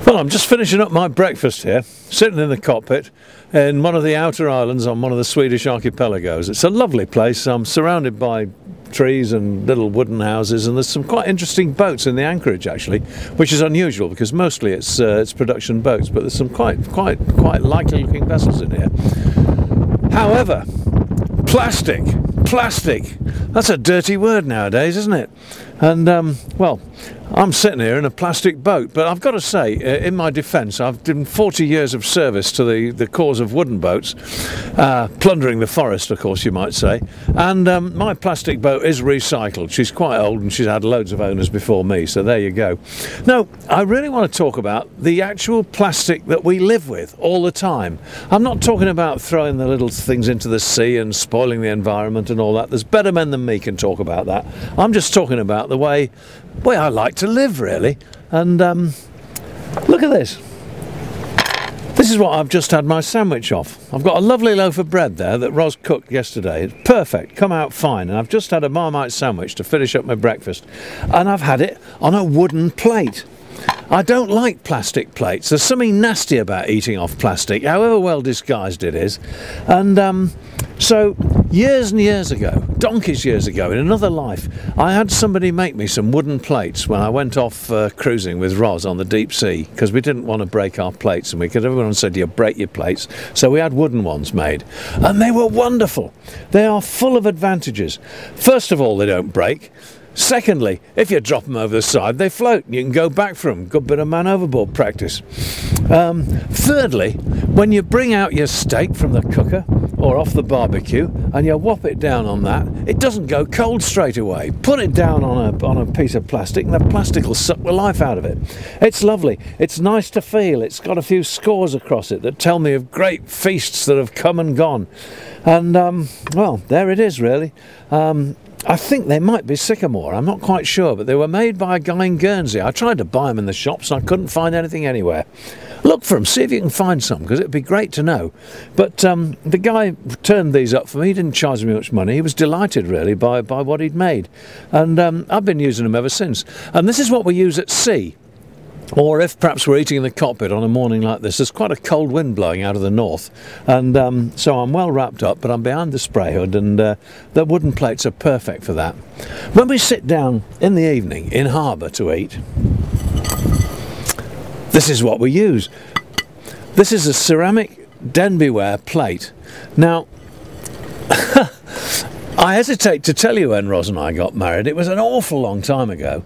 Well, I'm just finishing up my breakfast here, sitting in the cockpit in one of the outer islands on one of the Swedish archipelagos. It's a lovely place. I'm surrounded by trees and little wooden houses, and there's some quite interesting boats in the anchorage actually, which is unusual because mostly it's production boats, but there's some quite likely looking vessels in here. However, plastic, that's a dirty word nowadays, isn't it? And well, I'm sitting here in a plastic boat, but I've got to say, in my defence, I've done 40 years of service to the cause of wooden boats, plundering the forest, of course, you might say. And my plastic boat is recycled. She's quite old and she's had loads of owners before me, so there you go. Now, I really want to talk about the actual plastic that we live with all the time. I'm not talking about throwing the little things into the sea and spoiling the environment and all that. There's better men than me can talk about that. I'm just talking about the way I like to live, really. And look at this. This is what I've just had my sandwich off. I've got a lovely loaf of bread there that Ros cooked yesterday. It's perfect, come out fine. And I've just had a Marmite sandwich to finish up my breakfast. And I've had it on a wooden plate. I don't like plastic plates. There's something nasty about eating off plastic, however well disguised it is. And so years and years ago, donkeys years ago, in another life, I had somebody make me some wooden plates when I went off cruising with Ros on the deep sea, because we didn't want to break our plates, and everyone said you break your plates, so we had wooden ones made, and they were wonderful. They are full of advantages. First of all, they don't break. Secondly, if you drop them over the side, they float and you can go back for them. Good bit of man overboard practice. Thirdly, when you bring out your steak from the cooker or off the barbecue and you whop it down on that, it doesn't go cold straight away. Put it down on a piece of plastic and the plastic will suck the life out of it. It's lovely. It's nice to feel. It's got a few scores across it that tell me of great feasts that have come and gone. And, well, there it is, really. I think they might be sycamore, I'm not quite sure, but they were made by a guy in Guernsey. I tried to buy them in the shops and I couldn't find anything anywhere. Look for them, see if you can find some, because it'd be great to know. But the guy turned these up for me. He didn't charge me much money. He was delighted, really, by what he'd made. And I've been using them ever since. And this is what we use at sea. Or if perhaps we're eating in the cockpit on a morning like this, there's quite a cold wind blowing out of the north, and so I'm well wrapped up, but I'm behind the spray hood, and the wooden plates are perfect for that. When we sit down in the evening in harbour to eat, this is what we use. This is a ceramic Denbyware plate. Now, I hesitate to tell you when Ros and I got married. It was an awful long time ago.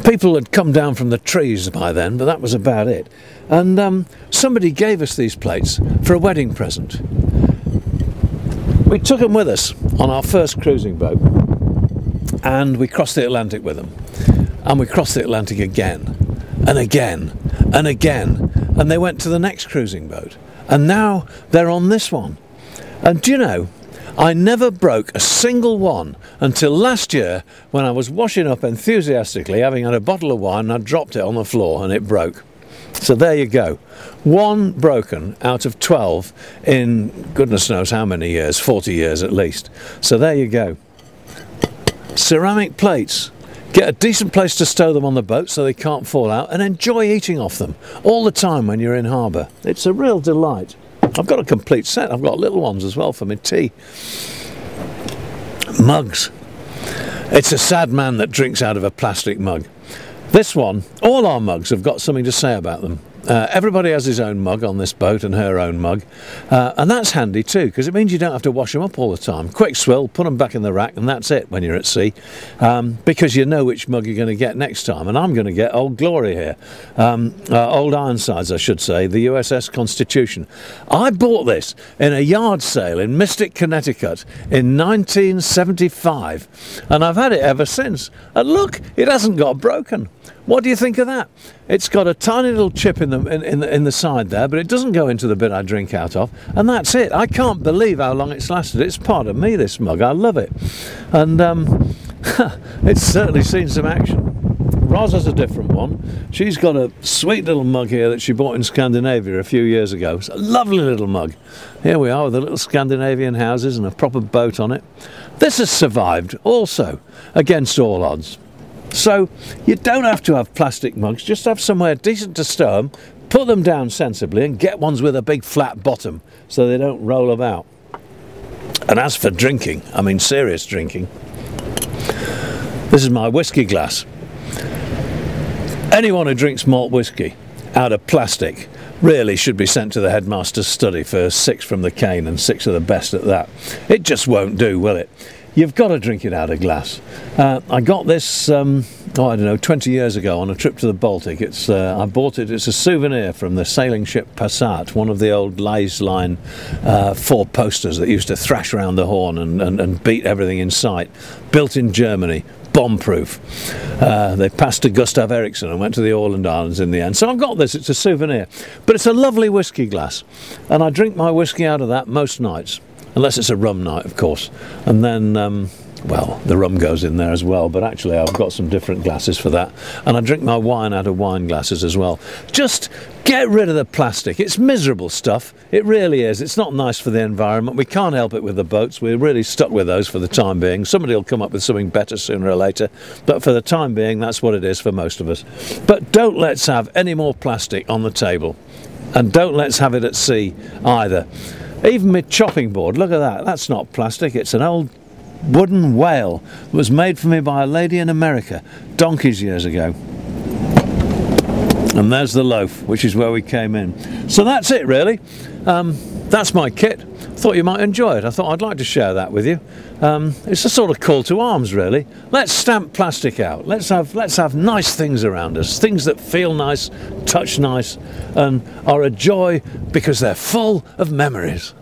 People had come down from the trees by then, but that was about it. And somebody gave us these plates for a wedding present. We took them with us on our first cruising boat, and we crossed the Atlantic with them. And we crossed the Atlantic again, and again, and again. And they went to the next cruising boat. And now they're on this one. And do you know, I never broke a single one until last year when I was washing up enthusiastically, having had a bottle of wine, and I dropped it on the floor and it broke. So there you go. One broken out of 12 in goodness knows how many years, 40 years at least. So there you go. Ceramic plates. Get a decent place to stow them on the boat so they can't fall out, and enjoy eating off them all the time when you're in harbour. It's a real delight. I've got a complete set. I've got little ones as well for my tea. Mugs. It's a sad man that drinks out of a plastic mug. This one, all our mugs have got something to say about them. Everybody has his own mug on this boat and her own mug, and that's handy too, because it means you don't have to wash them up all the time. Quick swill, put them back in the rack, and that's it when you're at sea, because you know which mug you're going to get next time. And I'm going to get Old Glory here, Old Ironsides I should say, the USS Constitution. I bought this in a yard sale in Mystic, Connecticut in 1975, and I've had it ever since. And look, it hasn't got broken. What do you think of that? It's got a tiny little chip in the side there, but it doesn't go into the bit I drink out of, and that's it. I can't believe how long it's lasted. It's part of me, this mug. I love it, and it's certainly seen some action. Ros has a different one. She's got a sweet little mug here that she bought in Scandinavia a few years ago. It's a lovely little mug. Here we are with the little Scandinavian houses and a proper boat on it. This has survived also, against all odds. So you don't have to have plastic mugs, just have somewhere decent to stow them, put them down sensibly and get ones with a big flat bottom so they don't roll about. And as for drinking, I mean serious drinking, this is my whiskey glass. Anyone who drinks malt whiskey out of plastic really should be sent to the headmaster's study for 6 from the cane and 6 of the best at that. It just won't do, will it? You've got to drink it out of glass. I got this, I don't know, 20 years ago on a trip to the Baltic. I bought it, it's a souvenir from the sailing ship Passat, one of the old Lays Line 4 posters that used to thrash around the Horn and beat everything in sight. Built in Germany, bomb-proof. They passed to Gustav Eriksson and went to the Åland Islands in the end. So I've got this, it's a souvenir. But it's a lovely whiskey glass. And I drink my whiskey out of that most nights. Unless it's a rum night, of course. And then, well, the rum goes in there as well, but actually I've got some different glasses for that. And I drink my wine out of wine glasses as well. Just get rid of the plastic. It's miserable stuff. It really is. It's not nice for the environment. We can't help it with the boats. We're really stuck with those for the time being. Somebody will come up with something better sooner or later. But for the time being, that's what it is for most of us. But don't let's have any more plastic on the table. And don't let's have it at sea either. Even my chopping board, look at that, that's not plastic, it's an old wooden whale. It was made for me by a lady in America, donkeys years ago. And there's the loaf, which is where we came in. So that's it really, that's my kit. Thought you might enjoy it, I thought I'd like to share that with you. It's a sort of call to arms really. Let's stamp plastic out, let's have nice things around us, things that feel nice, touch nice and are a joy because they're full of memories.